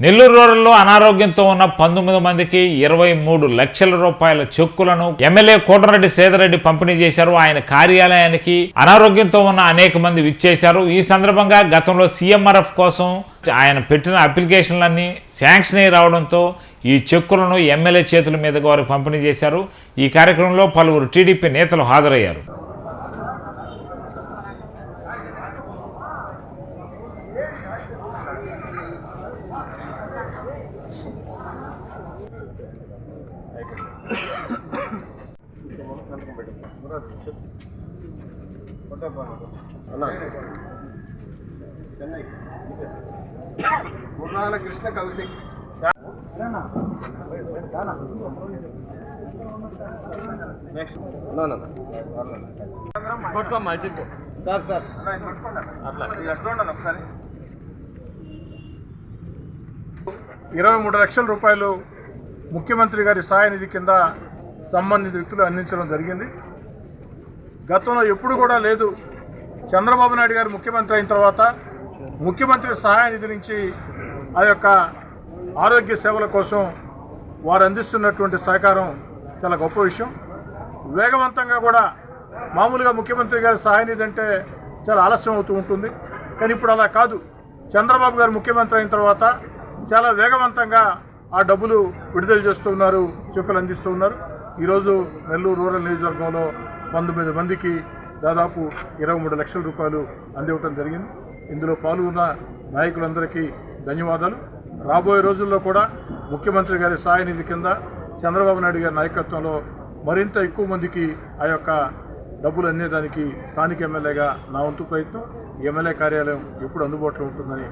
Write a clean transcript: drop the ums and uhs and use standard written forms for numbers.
నెల్లూరు రూరల్లో అనారోగ్యంతో ఉన్న 19 మందికి 23 లక్షల రూపాయల చెక్కులను ఎమ్మెల్యే కోటరెడ్డి శ్రీధర్రెడ్డి పంపిణీ చేశారు. ఆయన కార్యాలయానికి అనారోగ్యంతో ఉన్న అనేక మంది విచ్చేశారు. ఈ సందర్భంగా గతంలో సీఎంఆర్ఎఫ్ కోసం ఆయన పెట్టిన అప్లికేషన్లన్నీ శాంక్షన్ అయి రావడంతో ఈ చెక్కులను ఎమ్మెల్యే చేతుల మీదుగా వారికి పంపిణీ చేశారు. ఈ కార్యక్రమంలో పలువురు టీడీపీ నేతలు హాజరయ్యారు. ముర్రాల కృష్ణ కౌశిక్ సార్ అట్లా 23 లక్షల రూపాయలు ముఖ్యమంత్రి గారి సహాయ నిధి కింద సంబంధిత వ్యక్తులు అందించడం జరిగింది. గతంలో ఎప్పుడు కూడా లేదు. చంద్రబాబు నాయుడు గారు ముఖ్యమంత్రి అయిన తర్వాత ముఖ్యమంత్రి సహాయ నిధి నుంచి ఆ యొక్క ఆరోగ్య సేవల కోసం వారు అందిస్తున్నటువంటి సహకారం చాలా గొప్ప విషయం. వేగవంతంగా కూడా మామూలుగా ముఖ్యమంత్రి గారి సహాయ నిధి అంటే చాలా ఆలస్యం అవుతూ ఉంటుంది. కానీ ఇప్పుడు అలా కాదు. చంద్రబాబు గారు ముఖ్యమంత్రి అయిన తర్వాత చాలా వేగవంతంగా ఆ డబ్బులు విడుదల చేస్తూ ఉన్నారు, చెక్కులు అందిస్తూ ఉన్నారు. ఈరోజు నెల్లూరు రూరల్ నియోజకవర్గంలో 19 మందికి దాదాపు 23 లక్షల రూపాయలు అందివ్వటం జరిగింది. ఇందులో పాల్గొన్న నాయకులందరికీ ధన్యవాదాలు. రాబోయే రోజుల్లో కూడా ముఖ్యమంత్రి గారి సహాయ నిధి కింద చంద్రబాబు నాయుడు గారి నాయకత్వంలో మరింత ఎక్కువ మందికి ఆ యొక్క డబ్బులు అందేదానికి స్థానిక ఎమ్మెల్యేగా నా వంతు ప్రయత్నం. ఎమ్మెల్యే కార్యాలయం ఎప్పుడు అందుబాటులో ఉంటుందని